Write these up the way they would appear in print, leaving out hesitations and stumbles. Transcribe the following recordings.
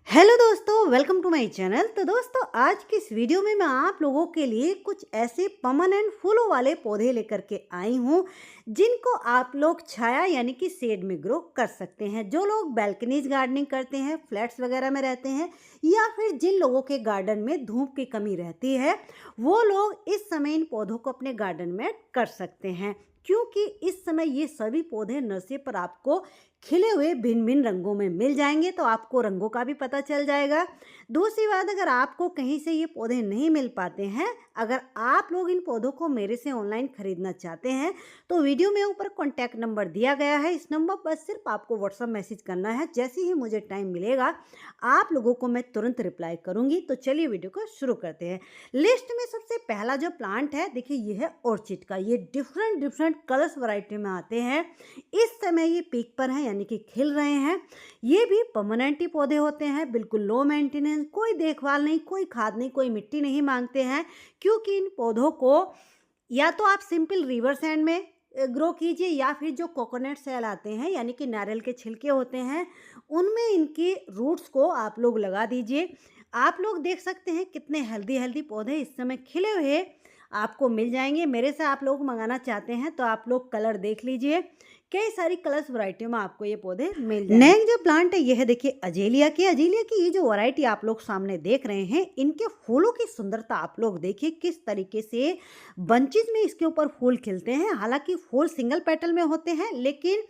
Hello दोस्तों, welcome to my channel. तो दोस्तों, आज की इस वीडियो में मैं आप लोगों के लिए कुछ ऐसे परमानेंट फूलों वाले पौधे लेकर के आई हूँ जिनको आप लोग छाया यानी कि शेड में ग्रो कर सकते हैं। जो लोग बैल्कनीज गार्डनिंग करते हैं, फ्लैट्स वगैरह में रहते हैं, या फिर जिन लोगों के गार्डन में धूप की कमी रहती है, वो लोग इस समय इन पौधों को अपने गार्डन में कर सकते हैं, क्योंकि इस समय ये सभी पौधे नर्सरी पर आपको खिले हुए भिन्न भिन्न रंगों में मिल जाएंगे। तो आपको रंगों का भी पता चल जाएगा। दूसरी बात, अगर आपको कहीं से ये पौधे नहीं मिल पाते हैं, अगर आप लोग इन पौधों को मेरे से ऑनलाइन खरीदना चाहते हैं, तो वीडियो में ऊपर कॉन्टैक्ट नंबर दिया गया है। इस नंबर पर सिर्फ आपको व्हाट्सएप मैसेज करना है। जैसे ही मुझे टाइम मिलेगा आप लोगों को मैं तुरंत रिप्लाई करूंगी। तो चलिए वीडियो को शुरू करते हैं। लिस्ट में सबसे पहला जो प्लांट है, देखिए ये है ऑर्चिड का। ये डिफरेंट डिफरेंट कलर्स वैरायटी में आते हैं। इस समय ये पीक पर है यानी कि खिल रहे हैं। ये भी परमानेंट ही पौधे होते हैं, बिल्कुल लो मेंटेनेंस, कोई देखभाल नहीं, कोई खाद नहीं, कोई मिट्टी नहीं मांगते हैं। क्योंकि इन पौधों को या तो आप सिंपल रिवर सैंड में ग्रो कीजिए, या फिर जो कोकोनट सेल आते हैं यानी कि नारियल के छिलके होते हैं, उनमें इनकी रूट्स को आप लोग लगा दीजिए। आप लोग देख सकते हैं कितने हेल्दी हेल्दी पौधे इस समय खिले हुए आपको मिल जाएंगे। मेरे से आप लोग मंगाना चाहते हैं तो आप लोग कलर देख लीजिए, कई सारी कलर्स वैरायटियों में आपको ये पौधे मिल जाएंगे। नेक्स्ट जो प्लांट है ये है, देखिए अजेलिया की ये जो वैरायटी आप लोग सामने देख रहे हैं, इनके फूलों की सुंदरता आप लोग देखिए किस तरीके से बंचेज में इसके ऊपर फूल खिलते हैं। हालांकि फूल सिंगल पेटल में होते हैं, लेकिन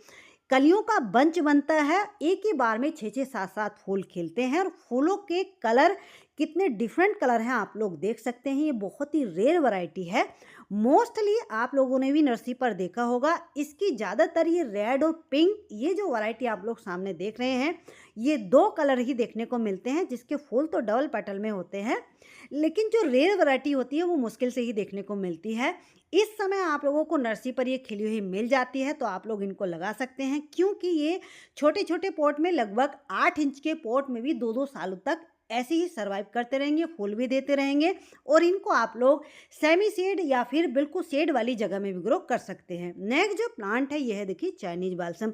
कलियों का बंच बनता है। एक ही बार में 6-7 फूल खिलते हैं। और फूलों के कलर कितने डिफरेंट कलर हैं आप लोग देख सकते हैं। ये बहुत ही रेयर वैरायटी है। मोस्टली आप लोगों ने भी नर्सरी पर देखा होगा, इसकी ज़्यादातर ये रेड और पिंक, ये जो वैरायटी आप लोग सामने देख रहे हैं, ये 2 कलर ही देखने को मिलते हैं, जिसके फूल तो डबल पेटल में होते हैं। लेकिन जो रेयर वैरायटी होती है वो मुश्किल से ही देखने को मिलती है। इस समय आप लोगों को नर्सरी पर ये खिली हुई मिल जाती है, तो आप लोग इनको लगा सकते हैं। क्योंकि ये छोटे छोटे पॉट में, लगभग 8 इंच के पॉट में भी 2-2 सालों तक ऐसे ही सरवाइव करते रहेंगे, फूल भी देते रहेंगे। और इनको आप लोग सेमी शेड या फिर बिल्कुल शेड वाली जगह में भी ग्रो कर सकते हैं। नेक्स्ट जो प्लांट है ये है, देखिए चाइनीज बाल्सम।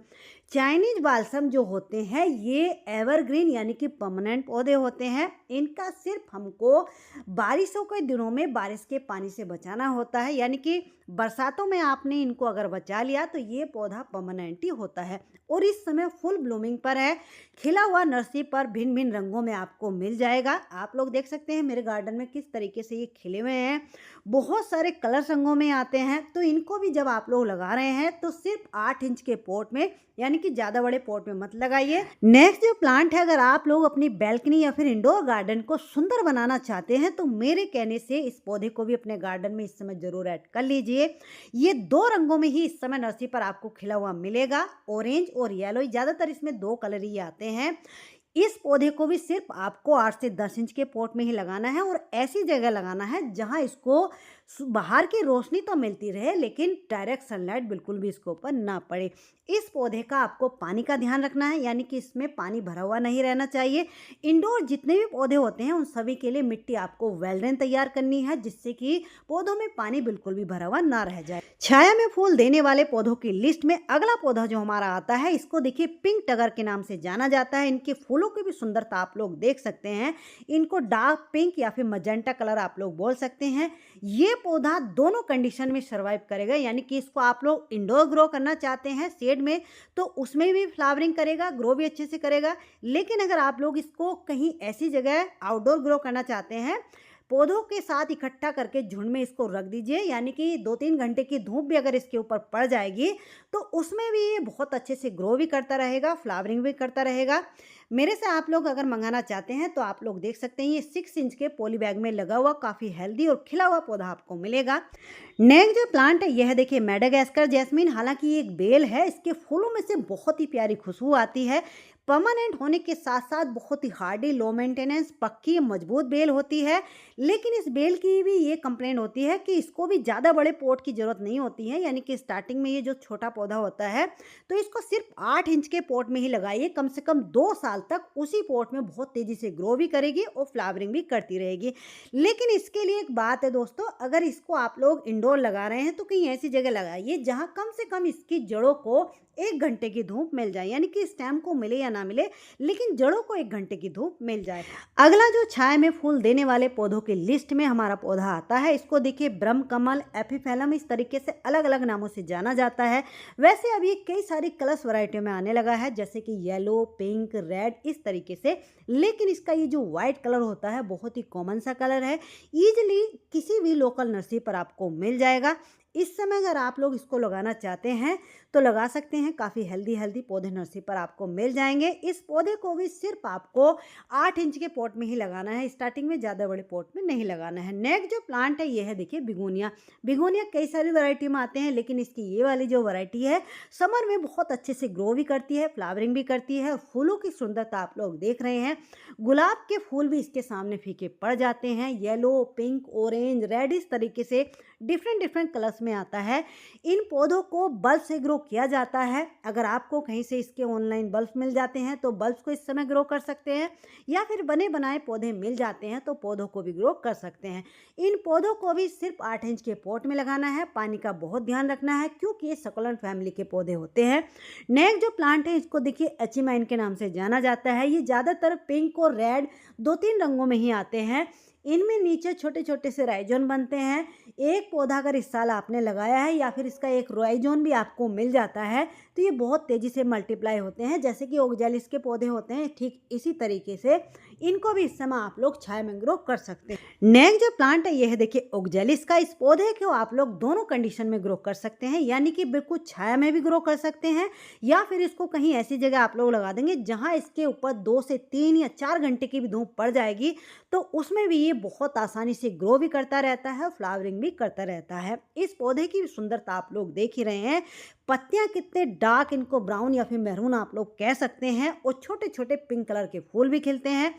चाइनीज बाल्सम जो होते हैं ये एवरग्रीन यानी कि परमानेंट पौधे होते हैं। इनका सिर्फ हमको बारिशों के दिनों में बारिश के पानी से बचाना होता है, यानी कि बरसातों में आपने इनको अगर बचा लिया तो ये पौधा परमानेंट ही होता है। और इस समय फुल ब्लूमिंग पर है, खिला हुआ नर्सरी पर भिन्न भिन्न रंगों में आपको मिल जाएगा। आप लोग देख सकते हैं मेरे गार्डन में किस तरीके से ये खिले हुए हैं, बहुत सारे कलर रंगों में आते हैं। तो इनको भी जब आप लोग लगा रहे हैं तो सिर्फ 8 इंच के पॉट में, यानी कि ज़्यादा बड़े पॉट में मत लगाइए। नेक्स्ट जो प्लांट है, अगर आप लोग अपनी बैल्कनी या फिर इंडोर गार्डन को सुंदर बनाना चाहते हैं तो मेरे कहने से इस पौधे को भी अपने गार्डन में इस समय जरूर ऐड कर लीजिए। ये 2 रंगों में ही इस समय नर्सरी पर आपको खिला हुआ मिलेगा, ऑरेंज और येलो। ज़्यादातर इसमें 2 कलर ही आते हैं। इस पौधे को भी सिर्फ आपको 8 से 10 इंच के पॉट में ही लगाना है, और ऐसी जगह लगाना है जहां इसको बाहर की रोशनी तो मिलती रहे, लेकिन डायरेक्ट सनलाइट बिल्कुल भी इसके ऊपर ना पड़े। इस पौधे का आपको पानी का ध्यान रखना है, यानी कि इसमें पानी भरा हुआ नहीं रहना चाहिए। इंडोर जितने भी पौधे होते हैं उन सभी के लिए मिट्टी आपको वेल ड्रेन तैयार करनी है, जिससे कि पौधों में पानी बिल्कुल भी भरा हुआ ना रह जाए। छाया में फूल देने वाले पौधों की लिस्ट में अगला पौधा जो हमारा आता है, इसको देखिए पिंक टगर के नाम से जाना जाता है। इनके फूलों की भी सुंदरता आप लोग देख सकते हैं। इनको डार्क पिंक या फिर मजेंटा कलर आप लोग बोल सकते हैं। ये पौधा दोनों कंडीशन में सर्वाइव करेगा, यानी कि इसको आप लोग इंडोर ग्रो करना चाहते हैं शेड में तो उसमें भी फ्लावरिंग करेगा, ग्रो भी अच्छे से करेगा। लेकिन अगर आप लोग इसको कहीं ऐसी जगह आउटडोर ग्रो करना चाहते हैं, पौधों के साथ इकट्ठा करके झुंड में इसको रख दीजिए, यानी कि 2-3 घंटे की धूप भी अगर इसके ऊपर पड़ जाएगी तो उसमें भी ये बहुत अच्छे से ग्रो भी करता रहेगा, फ्लावरिंग भी करता रहेगा। मेरे से आप लोग अगर मंगाना चाहते हैं तो आप लोग देख सकते हैं, ये 6 इंच के पॉली बैग में लगा हुआ काफ़ी हेल्दी और खिला हुआ पौधा आपको मिलेगा। नेक्स्ट जो प्लांट है यह है, देखिए मेडागास्कर जैस्मिन। हालांकि ये एक बेल है, इसके फूलों में से बहुत ही प्यारी खुशबू आती है। परमानेंट होने के साथ साथ बहुत ही हार्डी, लो मेंटेनेंस, पक्की मजबूत बेल होती है। लेकिन इस बेल की भी ये कंप्लेंट होती है कि इसको भी ज़्यादा बड़े पॉट की ज़रूरत नहीं होती है, यानी कि स्टार्टिंग में ये जो छोटा पौधा होता है तो इसको सिर्फ 8 इंच के पॉट में ही लगाइए। कम से कम 2 साल तक उसी पॉट में बहुत तेज़ी से ग्रो भी करेगी और फ्लावरिंग भी करती रहेगी। लेकिन इसके लिए एक बात है दोस्तों, अगर इसको आप लोग इंडोर लगा रहे हैं तो कहीं ऐसी जगह लगाइए जहाँ कम से कम इसकी जड़ों को 1 घंटे की धूप मिल जाए, यानी कि स्टेम को मिले या ना मिले, लेकिन जड़ों को 1 घंटे की धूप मिल जाए। अगला जो छाया में फूल देने वाले पौधों की लिस्ट में हमारा पौधा आता है, इसको देखिए ब्रह्म कमल, एपीफेलम, इस तरीके से अलग अलग नामों से जाना जाता है। वैसे अब ये कई सारी कलर्स वैरायटियों में आने लगा है, जैसे कि येलो, पिंक, रेड, इस तरीके से। लेकिन इसका ये जो व्हाइट कलर होता है बहुत ही कॉमन सा कलर है, ईजिली किसी भी लोकल नर्सरी पर आपको मिल जाएगा। इस समय अगर आप लोग इसको लगाना चाहते हैं तो लगा सकते हैं, काफ़ी हेल्दी हेल्दी पौधे नर्सरी पर आपको मिल जाएंगे। इस पौधे को भी सिर्फ आपको 8 इंच के पॉट में ही लगाना है, स्टार्टिंग में ज़्यादा बड़े पॉट में नहीं लगाना है। नेक्स्ट जो प्लांट है ये है देखिए बिगोनिया। बिगोनिया कई सारी वैरायटी में आते हैं, लेकिन इसकी ये वाली जो वैरायटी है समर में बहुत अच्छे से ग्रो भी करती है, फ्लावरिंग भी करती है। फूलों की सुंदरता आप लोग देख रहे हैं, गुलाब के फूल भी इसके सामने फीके पड़ जाते हैं। येलो, पिंक, ऑरेंज, रेड, इस तरीके से डिफरेंट डिफरेंट कलर्स में आता है। इन पौधों को बल्ब से ग्रो किया जाता है। अगर आपको कहीं से इसके ऑनलाइन बल्ब मिल जाते हैं तो बल्ब को इस समय ग्रो कर सकते हैं, या फिर बने बनाए पौधे मिल जाते हैं तो पौधों को भी ग्रो कर सकते हैं। इन पौधों को भी सिर्फ 8 इंच के पॉट में लगाना है। पानी का बहुत ध्यान रखना है क्योंकि ये सकलेंट फैमिली के पौधे होते हैं। नेक्स्ट जो प्लांट है इसको देखिए एचिमाइन के नाम से जाना जाता है। ये ज़्यादातर पिंक और रेड 2-3 रंगों में ही आते हैं। इनमें नीचे छोटे छोटे से राइजोन बनते हैं। एक पौधा अगर इस साल आपने लगाया है या फिर इसका एक राइजोन भी आपको मिल जाता है तो ये बहुत तेज़ी से मल्टीप्लाई होते हैं, जैसे कि ओक्ज़ैलिस के पौधे होते हैं, ठीक इसी तरीके से इनको भी इस समय आप लोग छाया में ग्रो कर सकते हैं। नेक्स्ट जो प्लांट है ये है देखिए ओक्ज़ैलिस का। इस पौधे को आप लोग दोनों कंडीशन में ग्रो कर सकते हैं, यानी कि बिल्कुल छाया में भी ग्रो कर सकते हैं, या फिर इसको कहीं ऐसी जगह आप लोग लगा देंगे जहां इसके ऊपर 2 से 3 या 4 घंटे की भी धूप पड़ जाएगी तो उसमें भी ये बहुत आसानी से ग्रो भी करता रहता है, फ्लावरिंग भी करता रहता है। इस पौधे की सुंदरता आप लोग देख ही रहे हैं, पत्तियां कितने डार्क, इनको ब्राउन या फिर मैरून आप लोग कह सकते हैं, और छोटे छोटे पिंक कलर के फूल भी खिलते हैं।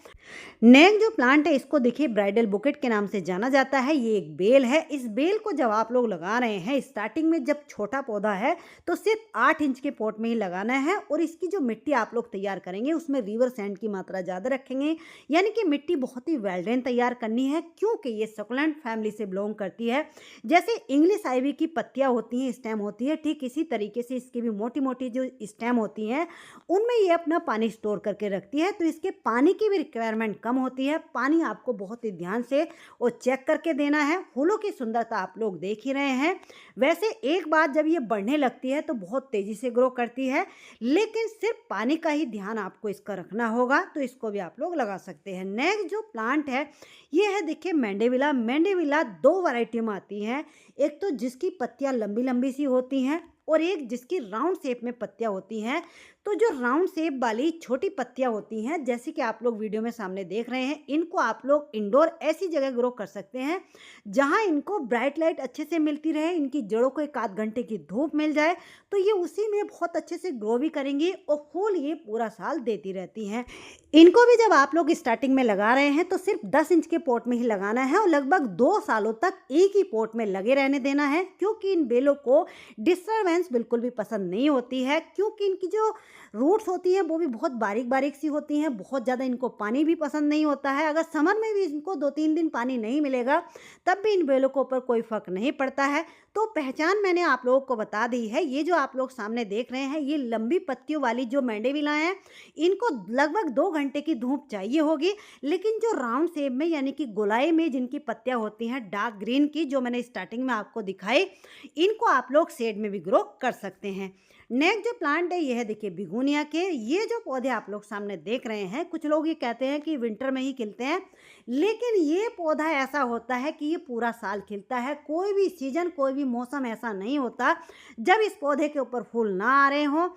नेक्स्ट जो प्लांट है इसको देखिए ब्राइडल बुकेट के नाम से जाना जाता है। ये एक बेल है। इस बेल को जब आप लोग लगा रहे हैं, स्टार्टिंग में जब छोटा पौधा है तो सिर्फ 8 इंच के पॉट में ही लगाना है, और इसकी जो मिट्टी आप लोग तैयार करेंगे उसमें रिवर सैंड की मात्रा ज़्यादा रखेंगे, यानी कि मिट्टी बहुत ही वेल ड्रेन तैयार करनी है, क्योंकि ये सकुलेंट फैमिली से बिलोंग करती है। जैसे इंग्लिश आइवी की पत्तियां होती हैं, स्टेम होती है, ठीक इसी तरीके से इसकी भी मोटी मोटी जो स्टेम होती हैं उनमें ये अपना पानी स्टोर करके रखती है, तो इसके पानी की भी रिक्वायरमेंट कम होती है। पानी आपको बहुत ही ध्यान से और चेक करके देना है। फूलों की सुंदरता आप लोग देख ही रहे हैं। वैसे एक बार जब ये बढ़ने लगती है तो बहुत तेजी से ग्रो करती है, लेकिन सिर्फ पानी का ही ध्यान आपको इसका रखना होगा, तो इसको भी आप लोग लगा सकते हैं। नेक्स्ट जो प्लांट है ये है देखिए मैंडेविला। मैंडेविला 2 वैरायटी में आती है, एक तो जिसकी पत्तियां लंबी लंबी सी होती हैं और एक जिसकी राउंड शेप में पत्तियां होती हैं। तो जो राउंड शेप वाली छोटी पत्तियां होती हैं, जैसे कि आप लोग वीडियो में सामने देख रहे हैं, इनको आप लोग इंडोर ऐसी जगह ग्रो कर सकते हैं जहां इनको ब्राइट लाइट अच्छे से मिलती रहे, इनकी जड़ों को 1 आध घंटे की धूप मिल जाए तो ये उसी में बहुत अच्छे से ग्रो भी करेंगी और फूल ये पूरा साल देती रहती हैं। इनको भी जब आप लोग स्टार्टिंग में लगा रहे हैं तो सिर्फ 10 इंच के पॉट में ही लगाना है और लगभग 2 सालों तक एक ही पॉट में लगे रहने देना है, क्योंकि इन बेलों को डिस्टर्बेंस बिल्कुल भी पसंद नहीं होती है, क्योंकि इनकी जो रूट्स होती हैं वो भी बहुत बारीक बारीक सी होती हैं। बहुत ज़्यादा इनको पानी भी पसंद नहीं होता है। अगर समर में भी इनको 2-3 दिन पानी नहीं मिलेगा तब भी इन बेलों के ऊपर कोई फर्क नहीं पड़ता है। तो पहचान मैंने आप लोगों को बता दी है। ये जो आप लोग सामने देख रहे हैं ये लंबी पत्तियों वाली जो मैंडेविला हैं, इनको लगभग 2 घंटे की धूप चाहिए होगी, लेकिन जो राउंड शेप में यानी कि गोलाई में जिनकी पत्तियां होती हैं डार्क ग्रीन की, जो मैंने स्टार्टिंग में आपको दिखाई, इनको आप लोग शेड में भी ग्रो कर सकते हैं। नेक्स्ट जो प्लांट है ये है देखिए बिगोनिया के। ये जो पौधे आप लोग सामने देख रहे हैं, कुछ लोग ये कहते हैं कि विंटर में ही खिलते हैं, लेकिन ये पौधा ऐसा होता है कि ये पूरा साल खिलता है। कोई भी सीजन, कोई भी मौसम ऐसा नहीं होता जब इस पौधे के ऊपर फूल ना आ रहे हों।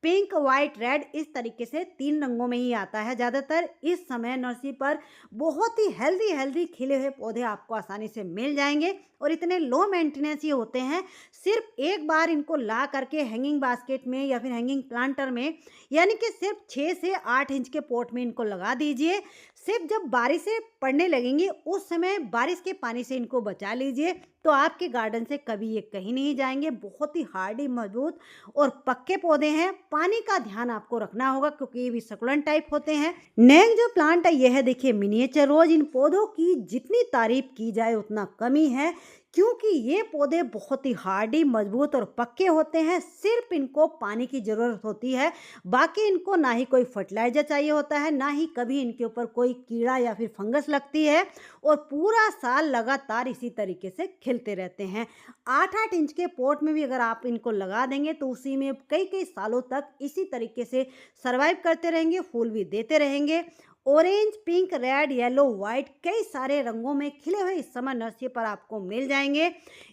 पिंक, वाइट, रेड, इस तरीके से 3 रंगों में ही आता है ज़्यादातर। इस समय नर्सरी पर बहुत ही हेल्दी हेल्दी खिले हुए पौधे आपको आसानी से मिल जाएंगे और इतने लो मेंटेनेंस ये होते हैं। सिर्फ एक बार इनको ला करके हैंगिंग बास्केट में या फिर हैंगिंग प्लांटर में, यानी कि सिर्फ 6 से 8 इंच के पॉट में इनको लगा दीजिए। सिर्फ जब बारिशें पड़ने लगेंगी उस समय बारिश के पानी से इनको बचा लीजिए, तो आपके गार्डन से कभी ये कहीं नहीं जाएंगे। बहुत ही हार्डी, मजबूत और पक्के पौधे हैं। पानी का ध्यान आपको रखना होगा क्योंकि ये भी सकुलेंट टाइप होते हैं। नेक्स्ट जो प्लांट है ये है देखिए मिनिएचर रोज। इन पौधों की जितनी तारीफ की जाए उतना कमी है, क्योंकि ये पौधे बहुत ही हार्डी, मजबूत और पक्के होते हैं। सिर्फ इनको पानी की ज़रूरत होती है, बाकी इनको ना ही कोई फर्टिलाइज़र चाहिए होता है, ना ही कभी इनके ऊपर कोई कीड़ा या फिर फंगस लगती है और पूरा साल लगातार इसी तरीके से खिलते रहते हैं। 8-8 इंच के पॉट में भी अगर आप इनको लगा देंगे तो उसी में कई-कई सालों तक इसी तरीके से सर्वाइव करते रहेंगे, फूल भी देते रहेंगे। Orange, pink, red, yellow, white कई सारे रंगों में खिले हुए इस समय नर्सरी पर आपको मिल जाएंगे।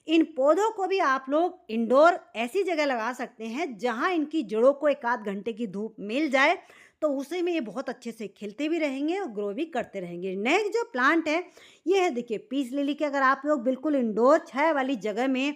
इन पौधों को भी आप लोग इंडोर ऐसी जगह लगा सकते हैं जहां इनकी जड़ों को 1 आध घंटे की धूप मिल जाए, तो उसी में ये बहुत अच्छे से खिलते भी रहेंगे और ग्रो भी करते रहेंगे। नेक्स्ट जो प्लांट है ये है, देखिए, पीस लिली के। अगर आप लोग बिल्कुल इंडोर छाया वाली जगह में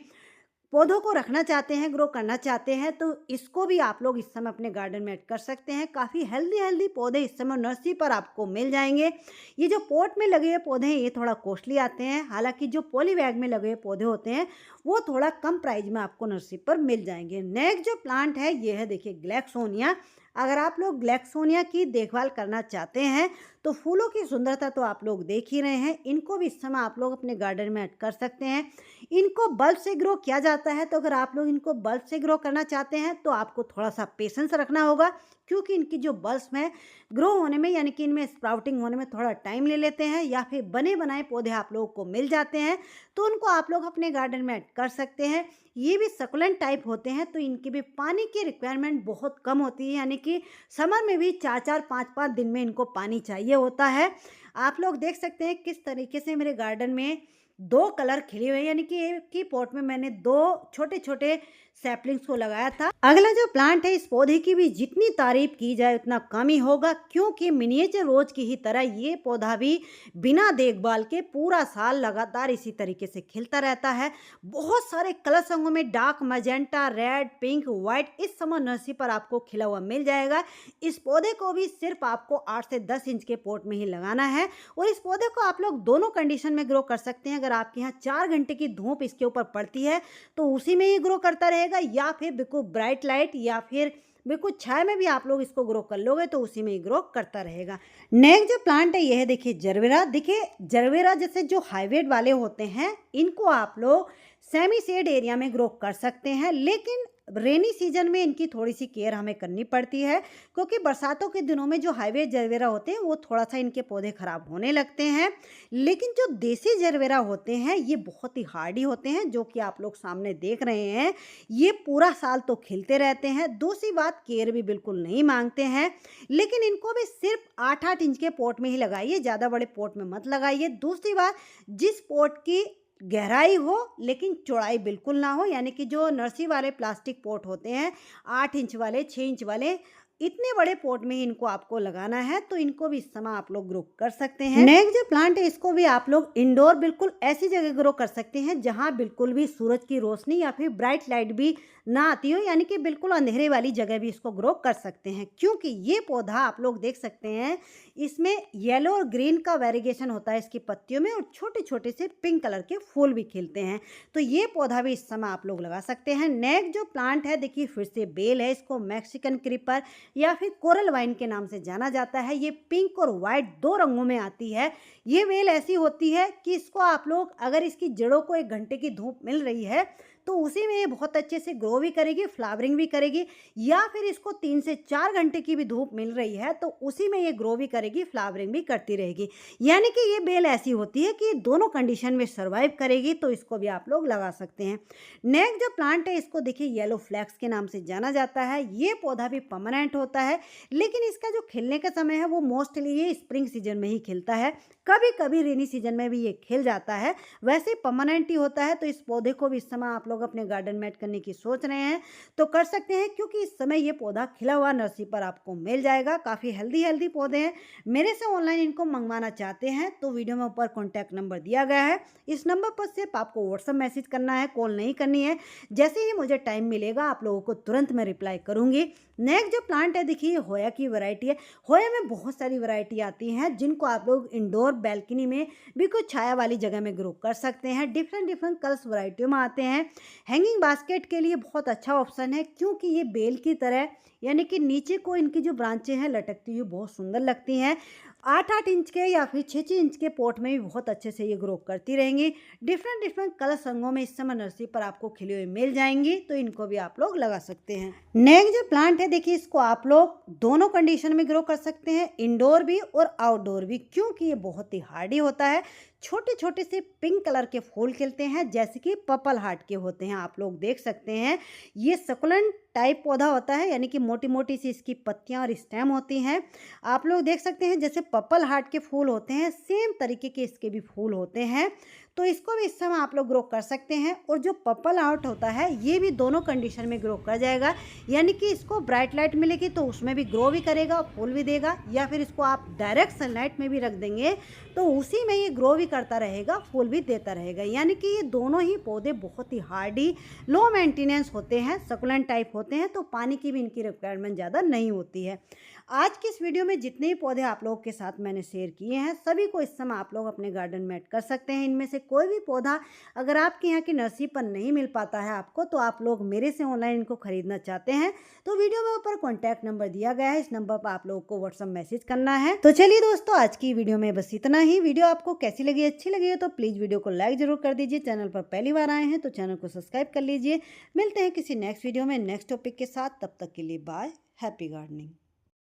पौधों को रखना चाहते हैं, ग्रो करना चाहते हैं, तो इसको भी आप लोग इस समय अपने गार्डन में ऐड कर सकते हैं। काफ़ी हेल्दी हेल्दी पौधे इस समय नर्सरी पर आपको मिल जाएंगे। ये जो पॉट में लगे हुए पौधे हैं ये थोड़ा कॉस्टली आते हैं, हालांकि जो पॉली बैग में लगे हुए पौधे होते हैं वो थोड़ा कम प्राइस में आपको नर्सरी पर मिल जाएंगे। नेक्स्ट जो प्लांट है ये है, देखिए, ग्लैक्सोनिया। अगर आप लोग ग्लैक्सोनिया की देखभाल करना चाहते हैं तो फूलों की सुंदरता तो आप लोग देख ही रहे हैं, इनको भी इस समय आप लोग अपने गार्डन में ऐड कर सकते हैं। इनको बल्ब से ग्रो किया जाता है, तो अगर आप लोग इनको बल्ब से ग्रो करना चाहते हैं तो आपको थोड़ा सा पेशेंस रखना होगा, क्योंकि इनकी जो बल्ब्स में ग्रो होने में यानी कि इनमें स्प्राउटिंग होने में थोड़ा टाइम ले लेते हैं, या फिर बने बनाए पौधे आप लोगों को मिल जाते हैं तो उनको आप लोग अपने गार्डन में ऐड कर सकते हैं। ये भी सकुलेंट टाइप होते हैं, तो इनकी भी पानी की रिक्वायरमेंट बहुत कम होती है, यानी कि समर में भी 4-4, 5-5 दिन में इनको पानी चाहिए होता है। आप लोग देख सकते हैं किस तरीके से मेरे गार्डन में 2 कलर खिले हुए हैं, यानी कि एक ही पॉट में मैंने 2 छोटे-छोटे सैपलिंग्स को लगाया था। अगला जो प्लांट है, इस पौधे की भी जितनी तारीफ की जाए उतना कम ही होगा, क्योंकि मिनिएचर रोज की ही तरह ये पौधा भी बिना देखभाल के पूरा साल लगातार इसी तरीके से खिलता रहता है। बहुत सारे कलर संगों में dark magenta, red, pink, white इस समय नर्सरी पर आपको खिला हुआ मिल जाएगा। इस पौधे को भी सिर्फ आपको 8 से 10 इंच के पॉट में ही लगाना है, और इस पौधे को आप लोग दोनों कंडीशन में ग्रो कर सकते हैं। अगर आपके यहाँ 4 घंटे की धूप इसके ऊपर पड़ती है तो उसी में ही ग्रो करता रहेगा, या फिर बिल्कुल ब्राइट लाइट या फिर बिल्कुल छाया में भी आप लोग इसको ग्रो कर लोगे तो उसी में ही ग्रो करता रहेगा। नेक्स्ट जो प्लांट है यह है, देखिए, जरवेरा। देखिए, जरवेरा जैसे जो हाइब्रिड वाले होते हैं इनको आप लोग सेमी शेड एरिया में ग्रो कर सकते हैं, लेकिन रेनी सीजन में इनकी थोड़ी सी केयर हमें करनी पड़ती है, क्योंकि बरसातों के दिनों में जो हाइब्रिड जरवेरा होते हैं वो थोड़ा सा इनके पौधे खराब होने लगते हैं। लेकिन जो देसी जरवेरा होते हैं ये बहुत ही हार्डी होते हैं, जो कि आप लोग सामने देख रहे हैं। ये पूरा साल तो खिलते रहते हैं। दूसरी बात, केयर भी बिल्कुल नहीं मांगते हैं, लेकिन इनको भी सिर्फ 8-8 इंच के पॉट में ही लगाइए, ज़्यादा बड़े पॉट में मत लगाइए। दूसरी बात, जिस पॉट की गहराई हो लेकिन चौड़ाई बिल्कुल ना हो, यानी कि जो नर्सरी वाले प्लास्टिक पॉट होते हैं 8 इंच वाले, 6 इंच वाले, इतने बड़े पॉट में ही इनको आपको लगाना है, तो इनको भी इस समय आप लोग ग्रो कर सकते हैं। नेक्स्ट जो प्लांट है इसको भी आप लोग इंडोर बिल्कुल ऐसी जगह ग्रो कर सकते हैं जहां बिल्कुल भी सूरज की रोशनी या फिर ब्राइट लाइट भी ना आती हो, यानी कि बिल्कुल अंधेरे वाली जगह भी इसको ग्रो कर सकते हैं। क्योंकि ये पौधा आप लोग देख सकते हैं इसमें येलो और ग्रीन का वेरिएशन होता है इसकी पत्तियों में, और छोटे छोटे से पिंक कलर के फूल भी खिलते हैं, तो ये पौधा भी इस समय आप लोग लगा सकते हैं। नेक्स्ट जो प्लांट है, देखिए, फिर से बेल है। इसको मैक्सिकन क्रीपर या फिर कोरल वाइन के नाम से जाना जाता है। ये पिंक और वाइट 2 रंगों में आती है। ये बेल ऐसी होती है कि इसको आप लोग, अगर इसकी जड़ों को 1 घंटे की धूप मिल रही है तो उसी में ये बहुत अच्छे से ग्रो भी करेगी, फ्लावरिंग भी करेगी, या फिर इसको 3 से 4 घंटे की भी धूप मिल रही है तो उसी में ये ग्रो भी करेगी, फ्लावरिंग भी करती रहेगी। यानी कि ये बेल ऐसी होती है कि दोनों कंडीशन में सर्वाइव करेगी, तो इसको भी आप लोग लगा सकते हैं। नेक्स्ट जो प्लांट है इसको देखिए येलो फ्लैक्स के नाम से जाना जाता है। ये पौधा भी परमानेंट होता है, लेकिन इसका जो खिलने का समय है वो मोस्टली ये स्प्रिंग सीजन में ही खिलता है, कभी कभी रेनी सीजन में भी ये खिल जाता है, वैसे परमानेंट ही होता है। तो इस पौधे को भी इस समय आप लोग अपने गार्डन में ऐड करने की सोच रहे हैं तो कर सकते हैं, क्योंकि इस समय ये पौधा खिला हुआ नर्सरी पर आपको मिल जाएगा। काफ़ी हेल्दी हेल्दी पौधे हैं। मेरे से ऑनलाइन इनको मंगवाना चाहते हैं तो वीडियो में ऊपर कॉन्टैक्ट नंबर दिया गया है, इस नंबर पर सिर्फ आपको व्हाट्सएप मैसेज करना है, कॉल नहीं करनी है। जैसे ही मुझे टाइम मिलेगा आप लोगों को तुरंत मैं रिप्लाई करूंगी। नेक्स्ट जो प्लांट है देखिए होया की वैरायटी है। होया में बहुत सारी वैरायटी आती हैं जिनको आप लोग इंडोर बैल्कनी में भी कुछ छाया वाली जगह में ग्रो कर सकते हैं। डिफरेंट डिफरेंट कलर्स वैरायटियों में आते हैं। हैंगिंग बास्केट के लिए बहुत अच्छा ऑप्शन है, क्योंकि ये बेल की तरह, यानी कि नीचे को इनकी जो ब्रांचें हैं लटकती हुई बहुत सुंदर लगती हैं। 8-8 इंच के या फिर 6-6 इंच के पॉट में भी बहुत अच्छे से ये ग्रो करती रहेंगी। डिफरेंट डिफरेंट कलर रंगों में इस समय नर्सरी पर आपको खिले हुए मिल जाएंगी, तो इनको भी आप लोग लगा सकते हैं। नेक्स्ट जो प्लांट है, देखिए इसको आप लोग दोनों कंडीशन में ग्रो कर सकते हैं, इंडोर भी और आउटडोर भी, क्योंकि ये बहुत ही हार्डी होता है। छोटे छोटे से पिंक कलर के फूल खिलते हैं, जैसे कि पर्पल हार्ट के होते हैं, आप लोग देख सकते हैं। ये सकुलेंट टाइप पौधा होता है, यानी कि मोटी मोटी सी इसकी पत्तियां और स्टेम होती हैं। आप लोग देख सकते हैं जैसे पर्पल हार्ट के फूल होते हैं, सेम तरीके के इसके भी फूल होते हैं, तो इसको भी इस समय आप लोग ग्रो कर सकते हैं। और जो पर्पल हार्ट होता है ये भी दोनों कंडीशन में ग्रो कर जाएगा, यानी कि इसको ब्राइट लाइट मिलेगी तो उसमें भी ग्रो भी करेगा, फूल भी देगा, या फिर इसको आप डायरेक्ट सनलाइट में भी रख देंगे तो उसी में ये ग्रो भी करता रहेगा, फूल भी देता रहेगा। यानी कि ये दोनों ही पौधे बहुत ही हार्डी, लो मेंटेनेंस होते हैं, सकुलेंट टाइप होते हैं, तो पानी की भी इनकी रिक्वायरमेंट ज़्यादा नहीं होती है। आज की इस वीडियो में जितने भी पौधे आप लोगों के साथ मैंने शेयर किए हैं, सभी को इस समय आप लोग अपने गार्डन में ऐड कर सकते हैं। इनमें से कोई भी पौधा अगर आपके यहाँ की नर्सरी पर नहीं मिल पाता है आपको, तो आप लोग मेरे से ऑनलाइन इनको खरीदना चाहते हैं तो वीडियो में ऊपर कॉन्टैक्ट नंबर दिया गया है, इस नंबर पर आप लोगों को व्हाट्सएप मैसेज करना है। तो चलिए दोस्तों, आज की वीडियो में बस इतना ही। वीडियो आपको कैसी लगी, अच्छी लगी है तो प्लीज़ वीडियो को लाइक जरूर कर दीजिए। चैनल पर पहली बार आए हैं तो चैनल को सब्सक्राइब कर लीजिए। मिलते हैं किसी नेक्स्ट वीडियो में नेक्स्ट टॉपिक के साथ, तब तक के लिए बाय, हैप्पी गार्डनिंग।